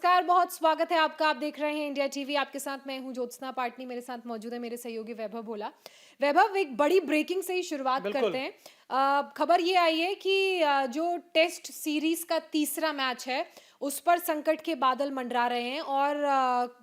नमस्कार, बहुत स्वागत है आपका। आप देख रहे हैं इंडिया टीवी। आपके साथ मैं हूं ज्योत्सना पाटनी। मेरे साथ मौजूद है मेरे सहयोगी वैभव भोला। वैभव, एक बड़ी ब्रेकिंग से ही शुरुआत करते बिल्कुल। हैं। खबर ये आई है कि जो टेस्ट सीरीज का तीसरा मैच है उस पर संकट के बादल मंडरा रहे हैं और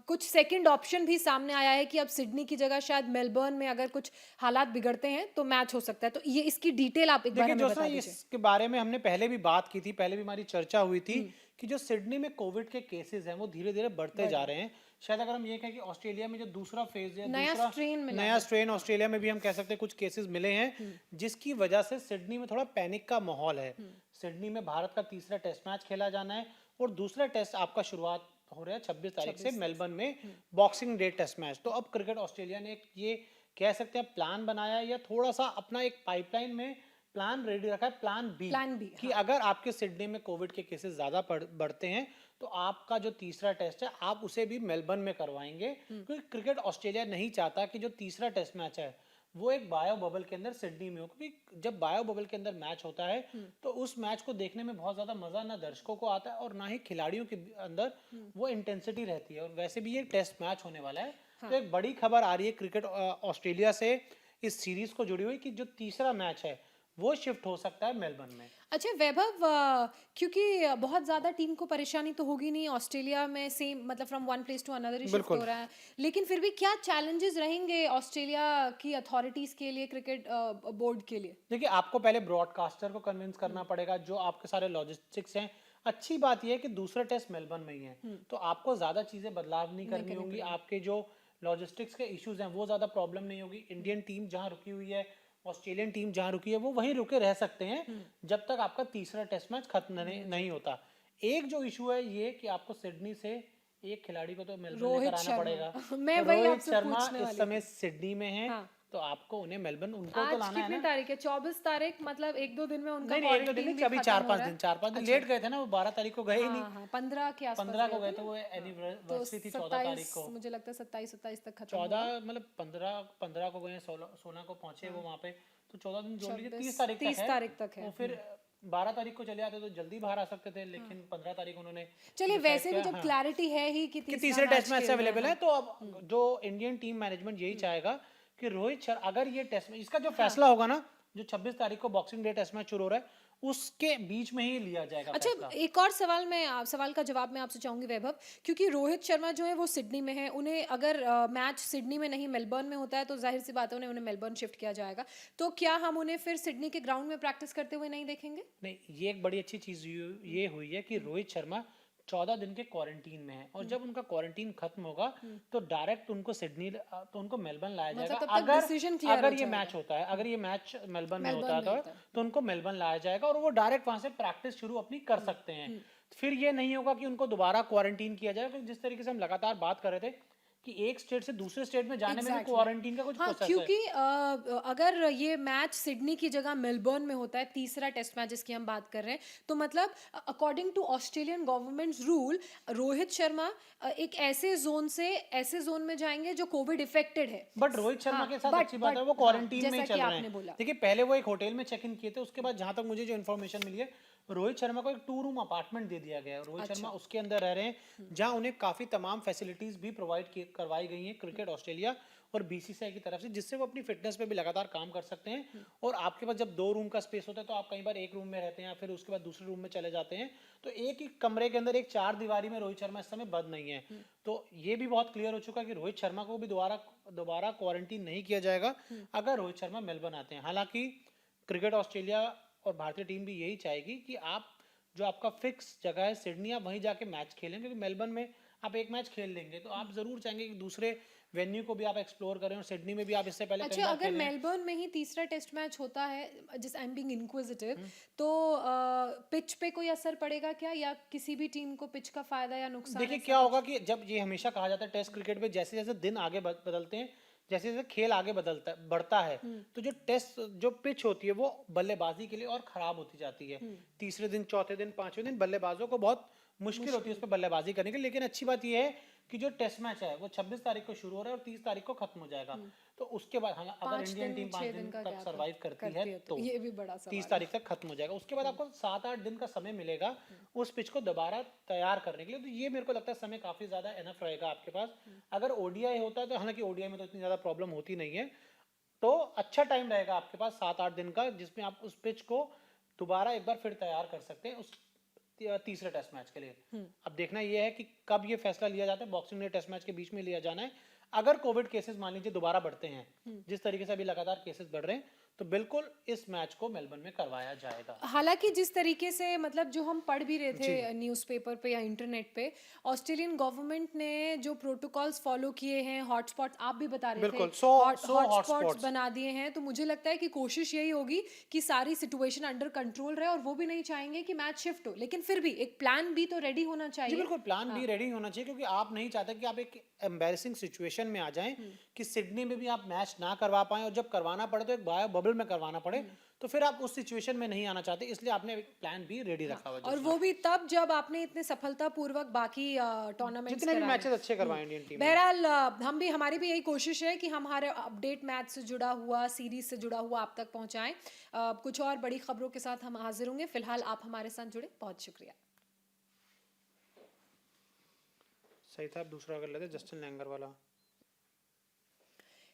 कुछ सेकंड ऑप्शन भी सामने आया है कि अब सिडनी की जगह शायद मेलबर्न में अगर कुछ हालात बिगड़ते हैं तो मैच हो सकता है। तो ये इसकी डिटेल आप एक बार देखिए, हमें जो सा बता दीजिए। इसके बारे में हमने पहले भी बात की थी, पहले भी हमारी चर्चा हुई थी हम्म। कि जो सिडनी में कोविड के केसेस हैं, वो धीरे-धीरे बढ़ते बढ़ जा रहा है। रहे हैं। शायद अगर हम ये कहें कि ऑस्ट्रेलिया में जो दूसरा फेज़ या नया दूसरा स्ट्रेन मिला नया है। स्ट्रेन हाँ। ऑस्ट्रेलिया में भी हम कह सकते हैं कुछ केसेस मिले हैं, हम्म। जिसकी वजह से सिडनी में थोड़ा पैनिक का माहौल है। हम्म। सिडनी में भारत का तीसरा टेस्ट मैच खेला जाना है और दूसरा टेस्ट आपका शुरुआत हो रहा है 26 तारीख से 26 तारीख मेलबर्न में से। Boxing day test match. तो अब क्रिकेट ऑस्ट्रेलिया ने एक ये कह सकते हैं प्लान बनाया या थोड़ा-सा अपना एक पाइपलाइन में प्लान रेडी रखा है, प्लान बी, प्लान बी, कि हाँ। अगर आपके सिडनी में कोविड के केसेस ज़्यादा बढ़ते हैं तो आपका जो तीसरा टेस्ट है आप उसे भी मेलबर्न में करवाएंगे, क्योंकि क्रिकेट ऑस्ट्रेलिया नहीं चाहता कि जो तीसरा टेस्ट मैच है वो एक बायो बबल के अंदर सिडनी में हो, क्योंकि जब बायो बबल के अंदर मैच होता है तो उस मैच को देखने में बहुत ज़्यादा मज़ा ना दर्शकों को आता है और ना ही खिलाड़ियों के अंदर वो इंटेंसिटी रहती है। और वैसे भी ये टेस्ट मैच होने वाला है, तो हाँ। एक बड़ी खबर आ रही है क्रिकेट ऑस्ट्रेलिया से इस सीरीज को जुड़ी हुई कि जो तीसरा मैच है वो शिफ्ट हो सकता है मेलबर्न में। अच्छा वैभव, क्योंकि बहुत ज़्यादा टीम को परेशानी तो होगी नहीं ऑस्ट्रेलिया में, सेम मतलब from one place to another ही शिफ्ट बिल्कुल। हो रहा है। लेकिन फिर भी क्या चैलेंजेस रहेंगे ऑस्ट्रेलिया की अथॉरिटीज़ के लिए, क्रिकेट बोर्ड के लिए? देखिए, आपको पहले ब्रॉडकास्टर को कन्विंस करना पड़ेगा, जो आपके सारे लॉजिस्टिक्स हैं। अच्छी बात यह है कि दूसरा टेस्ट मेलबर्न में ही है, तो आपको ज़्यादा चीज़ें बदलाव नहीं नहीं करनी करनी होंगी। पड़ेगी। आपके जो लॉजिस्टिक्स के इश्यूज हैं वो ज़्यादा प्रॉब्लम नहीं होगी। इंडियन टीम जहाँ रुकी हुई है, ऑस्ट्रेलियन टीम जहाँ रुकी है, वो वहीं रुके रह सकते हैं जब तक आपका तीसरा टेस्ट मैच खत्म नहीं होता। एक जो इशू है ये कि आपको सिडनी से एक खिलाड़ी को तो मेलबर्न लेकर रोहित आना शर्मा। पड़ेगा। मैं वही रोहित आपसे शर्मा पूछने इस वाली समय थी। सिडनी में है, हाँ। तो आपको उन्हें मेलबर्न उनको तो आज लाना है कितनी ना। तारीख है? 24 तारीख, मतलब एक दो दिन में उनका नहीं नहीं, एक दो दिन क्वारंटीन नहीं, भी अभी खत्म हो रहा है। चार पांच दिन अच्छा। लेट गए थे ना, वो 12 तारीख को गए ही नहीं। हाँ हाँ, 15 के आसपास 15 गए को थे गए थे, ना। वो हाँ। तो एनिवर्सरी थी 14 तारीख 27, को। मुझे लगता है 27 तक खत्म होगा। 14 मतलब 15 को गए, 16 को पहुंचे वो हाँ। वहां पे। तो 14 दिन जोड़ लीजिए, 30 26, तारीख तक 30 है। तारीख तक है। वो फिर 12 तारीख को चले आते तो जल्दी बाहर आ सकते थे, लेकिन 15 तारीख उन्होंने चलिए, डिसाइड वैसे भी किया। जब हाँ, क्लैरिटी है ही कि कि तीसरा तीसरे टेस्ट मैच मैच से खेलना है। अवेलेबल है, हाँ। तो अब जो इंडियन टीम मैनेजमेंट यही चाहेगा कि रोहित शर्मा, अगर ये टेस्ट मैच, इसका जो फैसला होगा ना, जो 26 तारीख को बॉक्सिंग डे टेस्ट मैच शुरू हो रहा है उसके बीच में ही लिया जाएगा अच्छा, फैसला। एक और सवाल सवाल का जवाब मैं आपसे चाहूंगी वैभव, क्योंकि रोहित शर्मा जो है वो सिडनी में है। उन्हें अगर मैच सिडनी में नहीं मेलबर्न में होता है तो जाहिर सी बात है उन्हें मेलबर्न शिफ्ट किया जाएगा। तो क्या हम उन्हें फिर सिडनी के ग्राउंड में प्रैक्टिस करते हुए नहीं देखेंगे? नहीं, ये एक बड़ी अच्छी चीज ये हुई है कि रोहित शर्मा 14 दिन के क्वारंटीन में है, और जब उनका क्वारंटीन खत्म होगा तो डायरेक्ट उनको तो उनको मेलबर्न लाया जाएगा। मतलब तब तक अगर डिसीजन क्लियर हो अगर ये जाएगा। मैच होता है, अगर ये मैच मेलबर्न में होता मेलबर्न है में होता है। तो उनको मेलबर्न लाया जाएगा और वो डायरेक्ट वहां से प्रैक्टिस शुरू अपनी कर सकते हैं। फिर ये नहीं होगा कि उनको दोबारा क्वारंटीन किया जाएगा, क्योंकि जिस तरीके से हम लगातार बात कर रहे थे कि एक स्टेट से दूसरे स्टेट में जाने में भी एग्जैक्टली क्वारंटीन का कुछ हाँ, प्रोसेस है। क्योंकि अगर ये मैच सिडनी की जगह मेलबर्न में होता है, तीसरा टेस्ट मैच जिसकी हम बात कर रहे हैं, तो मतलब according to Australian government rule Rohit Sharma एक ऐसे जोन में जाएंगे जो कोविड इफेक्टेड है। बट रोहित शर्मा हाँ, के साथ बट अच्छी बात है, बट वो हाँ, क्वारंटीन में ही जैसा कि चल रहे आपने हैं। बोला। देखिए, पहले वो एक होटल में चेक इन किए थे, उसके बाद जहां तक मुझे जो इन्फॉर्मेशन मिली है, रोहित शर्मा को एक 2 रूम अपार्टमेंट दे दिया गया है। रोहित अच्छा। शर्मा उसके अंदर रह रहे हैं, जहां उन्हें काफी तमाम फैसिलिटीज भी करवाई गई हैं क्रिकेट ऑस्ट्रेलिया और बीसीसीआई की तरफ से, जिससे वो अपनी फिटनेस पे भी लगातार काम कर सकते हैं। और आपके पास जब 2 रूम का स्पेस होता है तो आप कई बार एक रूम में रहते हैं, फिर उसके बाद दूसरे रूम में चले जाते हैं, तो एक ही कमरे के अंदर एक 4 दीवारी में रोहित शर्मा इस समय बंद नहीं है। तो ये भी बहुत क्लियर हो चुका है कि रोहित शर्मा को भी दोबारा दोबारा क्वारंटीन नहीं किया जाएगा अगर रोहित शर्मा मेलबर्न आते हैं। हालांकि क्रिकेट ऑस्ट्रेलिया और भारतीय टीम भी यही चाहेगी कि आप जो आपका फिक्स जगह है सिडनी, आप वहीं जाके मैच खेलें, क्योंकि मेलबर्न में आप एक मैच खेल लेंगे तो आप जरूर चाहेंगे कि दूसरे वेन्यू को भी आप एक्सप्लोर करें, और सिडनी में भी आप इससे पहले कई अच्छा, बार अगर खेले हैं। मेलबर्न में ही तीसरा टेस्ट मैच होता है, जिस आई एम बीइंग इंक्विजिटिव, तो पिच पे कोई असर पड़ेगा क्या, या किसी भी टीम को पिच का फायदा या नुकसान, देखिए, ऐसा क्या होगा कुछ? कि जब ये हमेशा कहा जाता है टेस्ट क्रिकेट में, जैसे जैसे दिन आगे बदलते हैं, जैसे जैसे खेल आगे बढ़ता है, तो जो पिच होती है वो बल्लेबाजी के लिए और खराब होती जाती है। तीसरे दिन, चौथे दिन, पांचवें दिन बल्लेबाजों को बहुत मुश्किल होती है उस पर बल्लेबाजी करने की। लेकिन अच्छी बात यह है कि जो टेस्ट मैच है वो 26 तारीख को शुरू हो रहा है और 30 तारीख को खत्म हो जाएगा। तो उसके बाद अगर इंडियन टीम 5 दिन तक सरवाइव करती है तो ये भी बड़ा 30 तारीख तक खत्म हो जाएगा। उसके बाद आपको 7-8 दिन का समय मिलेगा उस पिच को दोबारा तैयार करने के लिए। तो ये मेरे को लगता है समय काफी ज्यादा एनफ रहेगा आपके पास। अगर ओडीआई होता है तो, हालांकि ओडीआई में तो इतनी ज्यादा प्रॉब्लम होती नहीं है, तो अच्छा टाइम रहेगा आपके पास 7-8 दिन का, जिसमें आप उस पिच को दोबारा एक बार फिर तैयार कर सकते हैं उस तीसरे टेस्ट मैच के लिए। अब देखना यह है कि कब ये फैसला लिया जाता है। बॉक्सिंग डे टेस्ट मैच के बीच में लिया जाना है। अगर कोविड केसेस मान लीजिए दोबारा बढ़ते हैं, जिस तरीके से अभी लगातार केसेस बढ़ रहे हैं, तो बिल्कुल इस मैच को मेलबर्न में करवाया जाएगा। हालांकि जिस तरीके से मतलब जो हम पढ़ भी रहे थे न्यूज़पेपर पे या इंटरनेट पे, ऑस्ट्रेलियन गवर्नमेंट ने जो प्रोटोकॉल्स फॉलो किए हैं, हॉटस्पॉट्स आप भी बता रहे थे, बिल्कुल, 100 हॉटस्पॉट्स बना दिए हैं, तो मुझे लगता है कि कोशिश यही होगी कि सारी सिचुएशन अंडर कंट्रोल रहे। और वो भी नहीं चाहेंगे कि मैच शिफ्ट हो, लेकिन फिर भी एक प्लान बी तो रेडी होना जी चाहिए। बिल्कुल, प्लान बी रेडी होना चाहिए, क्योंकि आप नहीं चाहते कि आप एक एम्बैरेसिंग सिचुएशन में आ जाएं कि सिडनी में भी आप मैच ना करवा पाएं, और जब करवाना पड़े तो एक बायो बबल में करवाना पड़े, तो फिर आप उस सिचुएशन में नहीं आना चाहते। इसलिए आपने एक प्लान बी रेडी रखा हुआ है। और वो भी तब जब आपने इतने सफलतापूर्वक बाकी टूर्नामेंट्स जितने भी कराए। मैचेस अच्छे करवाए इंडियन टीम ने। बहरहाल हमारी भी यही कोशिश है कि हमारे अपडेट मैच से जुड़ा हुआ, सीरीज से जुड़ा हुआ आप तक पहुंचाएं। कुछ और बड़ी खबरों के साथ हम हाजिर होंगे। फिलहाल आप हमारे साथ जुड़े, बहुत शुक्रिया। सही था, आप दूसरा कर लेते, जस्टिन लैंगर वाला।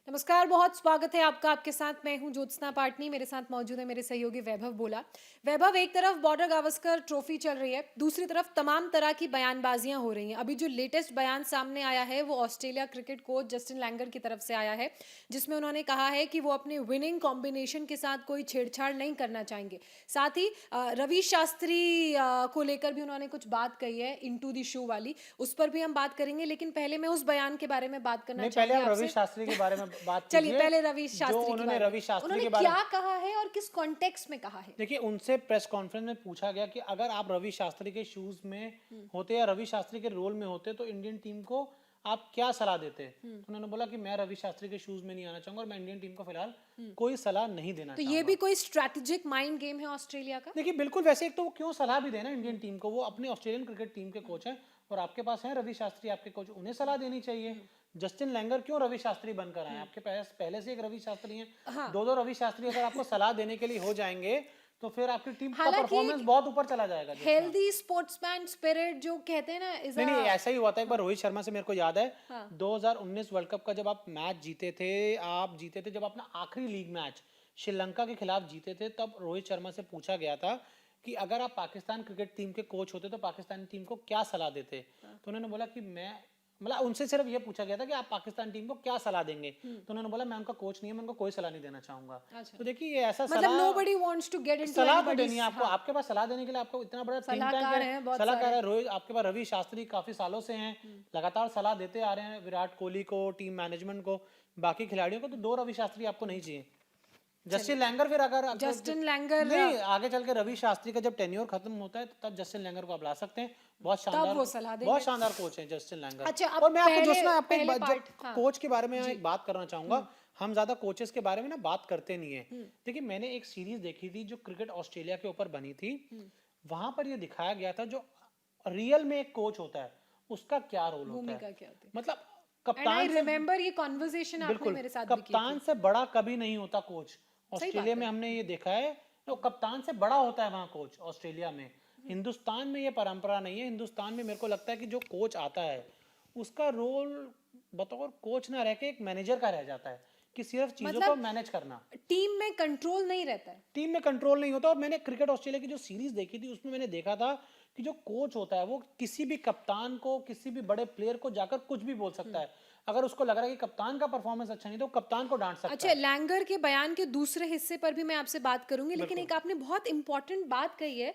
नमस्कार, बहुत स्वागत है आपका। आपके साथ मैं हूं ज्योत्सना पाटनी, मेरे साथ मौजूद है मेरे सहयोगी वैभव बोला। वैभव, एक तरफ बॉर्डर गावस्कर ट्रॉफी चल रही है, दूसरी तरफ तमाम तरह की बयानबाजियां हो रही हैं। अभी जो लेटेस्ट बयान सामने आया है वो Australia cricket coach Justin Langer की तरफ से आया है, जिसमें उन्होंने कहा है कि वो अपने विनिंग कॉम्बिनेशन के साथ कोई छेड़छाड़ नहीं करना चाहेंगे। साथ ही रवि शास्त्री को लेकर भी उन्होंने कुछ बात कही है, इनटू द शो वाली, उस पर भी हम बात करेंगे। लेकिन पहले मैं उस बयान के बारे में बात करना पहले चाहूंगी आप रवि आपसे। शास्त्री के बारे में बात चलिए कीजिए। पहले रवि जो शास्त्री उन्होंने रवि शास्त्री के बारे क्या कहा है और किस कॉन्टेक्स्ट में कहा है। देखिए, उनसे प्रेस कॉन्फ्रेंस में पूछा गया कि अगर आप रवि शास्त्री के शूज में होते या रवि शास्त्री के रोल में होते तो इंडियन टीम को आप क्या सलाह देते। तो उन्होंने बोला कि मैं रवि शास्त्री के शूज में नहीं आना चाहूंगा और मैं इंडियन टीम को फिलहाल कोई सलाह नहीं देना तो चाहूंगा। ये भी कोई स्ट्रैटेजिक माइंड गेम है ऑस्ट्रेलिया का। देखिए बिल्कुल, वैसे एक तो वो क्यों सलाह भी देना इंडियन टीम को, वो अपने ऑस्ट्रेलियन क्रिकेट टीम के कोच हैं और आपके पास हैं रवि शास्त्री आपके कोच, उन्हें सलाह देनी चाहिए। जस्टिन लैंगर क्यों रवि शास्त्री बनकर आए, आपके पास पहले से एक रवि शास्त्री हैं। हाँ। दो रवि शास्त्री अगर आपको सलाह देने के लिए हो जाएंगे तो फिर आपकी टीम का हालांकि परफॉर्मेंस बहुत ऊपर चला जाएगा। हेल्दी स्पोर्ट्समैन स्पिरिट जो कहते हैं ना, नहीं ऐसा ही हुआ था एक बार रोहित शर्मा से, मेरे को याद है। हाँ। 2019 वर्ल्ड कप का जब आप मैच जीते थे, जब अपना आखिरी लीग मैच श्रीलंका के खिलाफ जीते थे, तब रोहित शर्मा से पूछा गया था कि अगर आप पाकिस्तान क्रिकेट टीम के कोच होते तो पाकिस्तानी टीम को क्या सलाह देते। तो उन्होंने बोला कि मतलब उनसे सिर्फ ये पूछा गया था कि आप पाकिस्तान टीम को क्या सलाह देंगे। तो उन्होंने बोला मैं उनका कोच नहीं है, मैं उनको कोई सलाह नहीं देना चाहूंगा। अच्छा। तो देखिए ये ऐसा मतलब सलाह, nobody wants to get into सलाह तो anybody's- देनी है आपको। आपके पास सलाह देने के लिए आपको इतना बड़ा think tank सलाहकार हैं, बहुत सलाहकार सारे। है। रोहित, आपके पास रवि शास्त्री काफी सालों से हैं, लगातार सलाह देते आ रहे हैं विराट कोहली को, टीम मैनेजमेंट को, बाकी खिलाड़ियों को। तो 2 रवि शास्त्री आपको नहीं चाहिए। जस्टिन लैंगर, फिर अगर जस्टिन लैंगर नहीं, आगे चल के रवि शास्त्री का जब टेन्योर खत्म होता है तो तब जस्टिन लैंगर को आप ला सकते हैं। बहुत शानदार, वो सलाह देंगे। बहुत शानदार कोच हैं जस्टिन लैंगर। अच्छा, अब और मैं आपको पहले- जोशना आपको एक पहले बात, part, जब हाँ। कोच के बारे में एक बात करना चाहूंगा। हम ज्यादा कोचेस के बारे में ना बात करते नहीं है। देखिए मैंने एक सीरीज देखी थी जो क्रिकेट ऑस्ट्रेलिया के ऊपर बनी थी। वहां पर ये दिखाया गया था जो रियल में एक कोच होता है उसका क्या रोल होता भूमिका है। क्या होती है। मतलब And I कप्तान से, remember ये conversation आपने बिल्कुल, मेरे साथ भी की थी। कप्तान से बड़ा कभी नहीं होता कोच। ऑस्ट्रेलिया बात में हमने ये देखा है, तो कप्तान से बड़ा होता है वहाँ कोच ऑस्ट्रेलिया में। हिंदुस्तान में ये परंपरा नहीं है। हिंदुस्तान में मेरे को लगता है कि जो कोच आता है उसका रोल बतौर कोच ना रह के एक मैनेजर का रह जाता है, कि सिर्फ चीजों को मैनेज करना। टीम में कंट्रोल नहीं रहता है। टीम में कंट्रोल नहीं होता। और मैंने क्रिकेट ऑस्ट्रेलिया की जो सीरीज देखी थी उसमें मैंने देखा था कि जो कोच होता है वो किसी भी कप्तान को, किसी भी बड़े प्लेयर को जाकर कुछ भी बोल सकता है। अगर उसको लग रहा है कि कप्तान का परफॉर्मेंस अच्छा नहीं तो कप्तान को डांट सकता अच्छा, है। लैंगर के बयान के दूसरे हिस्से पर भी मैं आपसे बात करूंगी, लेकिन एक आपने बहुत इंपॉर्टेंट बात कही है,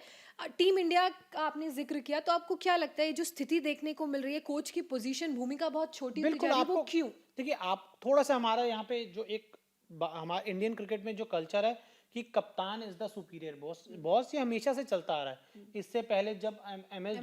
टीम इंडिया का आपने जिक्र किया। तो आपको क्या लगता है जो स्थिति देखने को मिल रही है, कोच की पोजीशन, भूमिका बहुत छोटी होती जा रही है, वो क्यों? देखिए आप थोड़ा सा, हमारा यहाँ पे जो एक हमारे इंडियन क्रिकेट में जो कल्चर है कि कप्तान is the superior boss, boss ये हमेशा से चलता आ रहा है। इससे पहले जब एमएस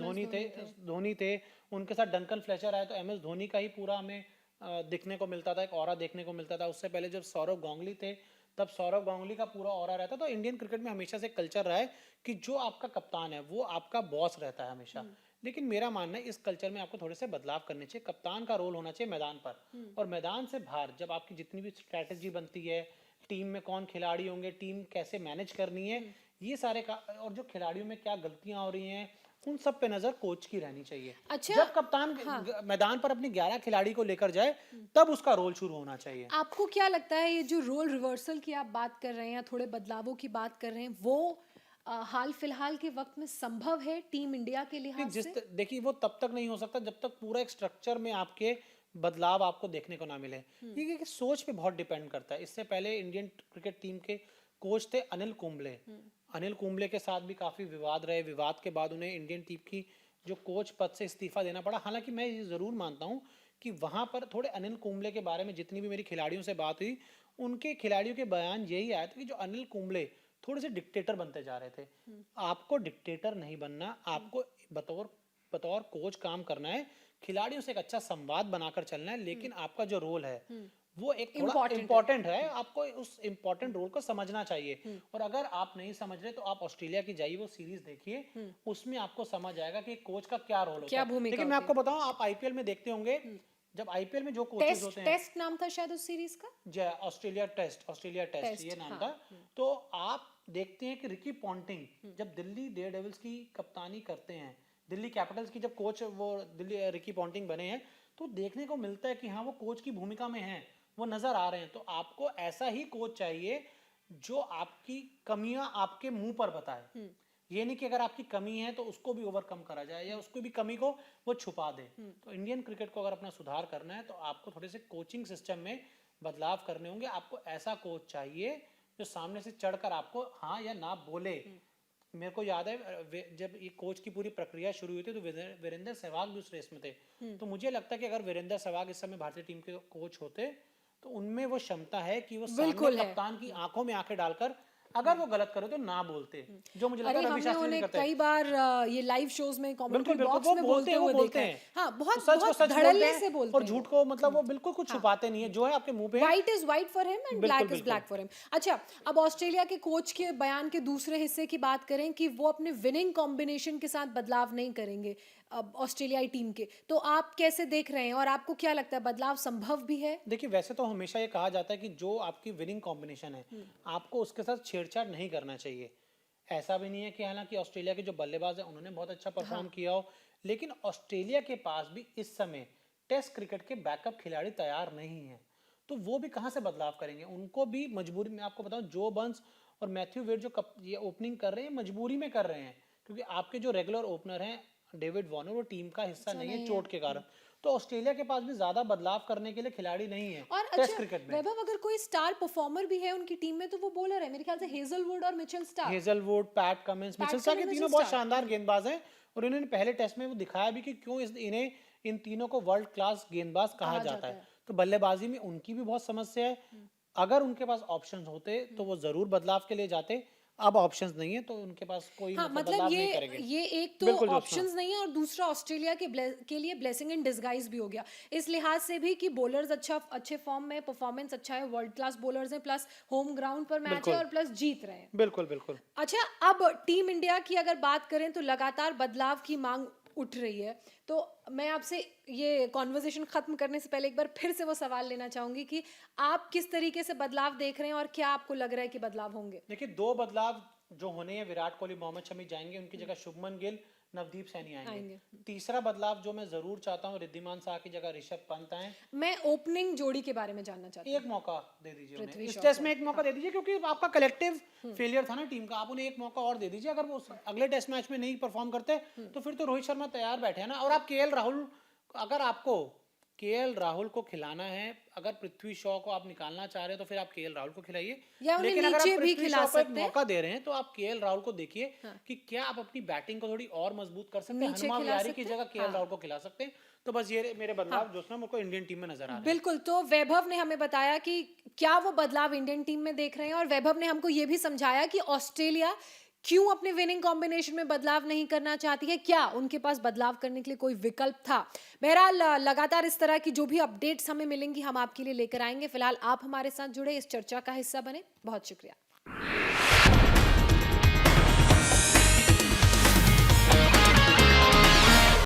धोनी थे, उनके साथ डंकन फ्लेचर आए तो एमएस धोनी का ही पूरा हमें दिखने को मिलता था, एक ऑरा देखने को मिलता था। उससे पहले जब सौरव गांगुली थे तब सौरव गांगुली का पूरा ऑरा रहता। तो इंडियन क्रिकेट में हमेशा से कल्चर रहा है कि जो आपका कप्तान है वो आपका बॉस रहता है हमेशा। लेकिन मेरा मानना है इस कल्चर में आपको थोड़े से बदलाव करने चाहिए। कप्तान का रोल होना चाहिए मैदान पर, और मैदान से बाहर जब आपकी जितनी भी स्ट्रैटेजी बनती है, टीम में कौन खिलाड़ी होंगे, टीम कैसे मैनेज करनी है, ये सारे का, और जो खिलाड़ियों में क्या गलतियां हो रही हैं, उन सब पे नजर कोच की रहनी चाहिए। अच्छा, जब कप्तान मैदान पर अपनी 11 खिलाड़ी को लेकर जाए तब उसका रोल शुरू होना चाहिए। आपको क्या लगता है ये जो रोल रिवर्सल की आप बात कर रहे हैं या थोड़े बदलावों की बात कर रहे हैं, वो हाल फिलहाल के वक्त में संभव है टीम इंडिया के लिहाज से? देखिए वो तब तक नहीं हो सकता जब तक पूरा एक स्ट्रक्चर में आपके बदलाव आपको देखने को ना मिले। ये कि सोच पे बहुत डिपेंड करता है। इससे पहले इंडियन क्रिकेट टीम के कोच थे अनिल कुंबले। अनिल कुंबले के साथ भी काफी विवाद रहे। विवाद के बाद उन्हें इंडियन टीम की जो कोच पद से इस्तीफा देना पड़ा। हालांकि मैं ये जरूर मानता हूँ कि वहां पर थोड़े अनिल कुंबले के बारे में जितनी भी मेरी खिलाड़ियों से बात हुई, उनके खिलाड़ियों के बयान यही आया था कि जो अनिल कुंबले थोड़े से डिक्टेटर बनते जा रहे थे। आपको डिक्टेटर नहीं बनना, आपको बतौर बतौर कोच काम करना है, खिलाड़ियों से एक अच्छा संवाद बनाकर चलना है। लेकिन आपका जो रोल है वो एक थोड़ा इम्पोर्टेंट है। आपको उस इम्पोर्टेंट रोल को समझना चाहिए। और अगर आप नहीं समझ रहे तो आप ऑस्ट्रेलिया की जाइए, वो सीरीज देखिए, उसमें आपको समझ आएगा कि कोच का क्या रोल होता है। लेकिन मैं आपको बताऊं, आप आईपीएल में देखते होंगे, जब आईपीएल में जो कोचेस होते हैं, टेस्ट नाम था शायद उस सीरीज का, ऑस्ट्रेलिया टेस्ट ये नाम था। तो आप देखते हैं कि रिकी पॉन्टिंग जब दिल्ली डेयरडेविल्स की कप्तानी करते हैं, दिल्ली कैपिटल्स की जब कोच वो दिल्ली रिकी पॉन्टिंग बने हैं, तो देखने को मिलता है कि हाँ वो कोच की भूमिका में हैं, वो नजर आ रहे हैं। तो आपको ऐसा ही कोच चाहिए जो आपकी कमियां आपके मुंह पर बताए। ये नहीं कि अगर आपकी कमी है तो उसको भी ओवरकम करा जाए या उसको भी कमी को वो छुपा दे। तो इंडियन क्रिकेट को अगर अपना सुधार करना है तो आपको थोड़े से कोचिंग सिस्टम में बदलाव करने होंगे। आपको ऐसा कोच चाहिए जो सामने से चढ़कर आपको हाँ या ना बोले। मेरे को याद है जब ये कोच की पूरी प्रक्रिया शुरू हुई थी तो वीरेंद्र सहवाग भी उस रेस में थे। तो मुझे लगता है कि अगर वीरेंद्र सहवाग इस समय भारतीय टीम के कोच होते तो उनमें वो क्षमता है कि वो सामने कप्तान की आंखों में आंखें डालकर अगर वो गलत करे तो ना बोलते, जो मुझे लगता है रवि शास्त्री नहीं करते। कई बार ये लाइव शोज में कमेंट्री बॉक्स में बोलते हुए बोलते देखा है। हैं। हाँ, बहुत सच को सच धड़ल्ले से बोलते और झूठ को मतलब वो बिल्कुल कुछ छुपाते नहीं है। जो है आपके मुंह पे, white is white for him and black is black for him. अच्छा, अब ऑस्ट्रेलिया के कोच के बयान के दूसरे हिस्से की बात करें कि वो अपने विनिंग कॉम्बिनेशन के साथ बदलाव नहीं करेंगे अब ऑस्ट्रेलियाई टीम के, तो आप कैसे देख रहे हैं और आपको क्या लगता है बदलाव संभव भी है? देखिए वैसे तो हमेशा ये कहा जाता है कि जो आपकी विनिंग कॉम्बिनेशन है आपको उसके साथ छेड़छाड़ नहीं करना चाहिए। ऐसा भी नहीं है कि हालांकि ऑस्ट्रेलिया के जो बल्लेबाज है उन्होंने बहुत अच्छा परफॉर्म किया हो, लेकिन ऑस्ट्रेलिया के पास भी इस समय टेस्ट क्रिकेट के बैकअप खिलाड़ी तैयार नहीं है। तो वो भी कहाँ से बदलाव करेंगे? उनको भी मजबूरी में, आपको बताऊं, जो बर्न्स और मैथ्यू वेड जो ये ओपनिंग कर रहे हैं मजबूरी में कर रहे हैं, क्योंकि आपके जो रेगुलर ओपनर हैं डेविड वार्नर वो टीम का हिस्सा नहीं है चोट के कारण। तो ऑस्ट्रेलिया के पास भी ज्यादा बदलाव करने के लिए खिलाड़ी नहीं है। और टेस्ट क्रिकेट में वैभव, अगर कोई स्टार परफॉर्मर भी है उनकी टीम में तो वो बॉलर है मेरे ख्याल से हेजलवुड और Mitchell Starc. Hazlewood, PAT Cummins, Mitchell Starc, ये तीनों बहुत शानदार गेंदबाज हैं और इन्होंने पहले टेस्ट में वो दिखाया भी कि क्यों इन्हें इन तीनों को वर्ल्ड क्लास गेंदबाज कहा जाता है। तो बल्लेबाजी में उनकी भी बहुत समस्या है। अगर उनके पास ऑप्शंस होते तो वो जरूर बदलाव के लिए जाते। अब ऑप्शंस नहीं है तो उनके पास कोई बदलाव नहीं करेंगे। ये एक तो ऑप्शंस नहीं है और दूसरा ऑस्ट्रेलिया के लिए ब्लेसिंग इन डिस्गाइज भी हो गया इस लिहाज से भी कि बॉलर्स अच्छे फॉर्म में, परफॉर्मेंस अच्छा है, वर्ल्ड क्लास बॉलर्स हैं, प्लस होम ग्राउंड पर मैच है और प्लस जीत रहे हैं। बिल्कुल। अच्छा, अब टीम इंडिया की अगर बात करें तो लगातार बदलाव की मांग उठ रही है। तो मैं आपसे ये कॉन्वर्सेशन खत्म करने से पहले एक बार फिर से वो सवाल लेना चाहूंगी कि आप किस तरीके से बदलाव देख रहे हैं और क्या आपको लग रहा है कि बदलाव होंगे? देखिए, दो बदलाव जो होने हैं, विराट कोहली, मोहम्मद शमी जाएंगे, उनकी जगह शुभमन गिल, नवदीप सैनी आएंगे। तीसरा बदलाव जो मैं जरूर चाहता हूँ, रिद्धिमान शाह की जगह ऋषभ पंत आए। मैं ओपनिंग जोड़ी के बारे में जानना चाहती हूँ। एक मौका दे दीजिए उन्हें, इस टेस्ट में एक मौका दे दीजिए, क्योंकि आपका कलेक्टिव फेलियर था ना टीम का। आप उन्हें एक मौका और दे दीजिए। अगर वो अगले टेस्ट मैच में नहीं परफॉर्म करते तो फिर तो रोहित शर्मा तैयार बैठे हैं ना। और आप केएल राहुल, अगर आपको केएल राहुल को खिलाना है, अगर पृथ्वी शॉ को आप निकालना चाह रहे हैं तो फिर आप केएल राहुल को खिलाइए। लेकिन अगर आप पृथ्वी शॉ को एक मौका दे रहे हैं तो आप केएल राहुल को देखिए कि क्या आप अपनी बैटिंग को थोड़ी और मजबूत कर सकते हैं। हनुमा विहारी की जगह केएल राहुल को खिला सकते हैं। तो बस ये मेरे बदलाव जो मेरे को इंडियन टीम में नजर आ रहे हैं। बिल्कुल। तो वैभव ने हमें बताया कि क्या वो बदलाव इंडियन टीम में देख रहे हैं और वैभव ने हमको ये भी समझाया कि ऑस्ट्रेलिया क्यों अपने विनिंग कॉम्बिनेशन में बदलाव नहीं करना चाहती है? क्या उनके पास बदलाव करने के लिए कोई विकल्प था? बहरहाल लगातार इस तरह की जो भी अपडेट्स हमें मिलेंगी हम आपके लिए लेकर आएंगे। फिलहाल आप हमारे साथ जुड़े, इस चर्चा का हिस्सा बने। बहुत शुक्रिया।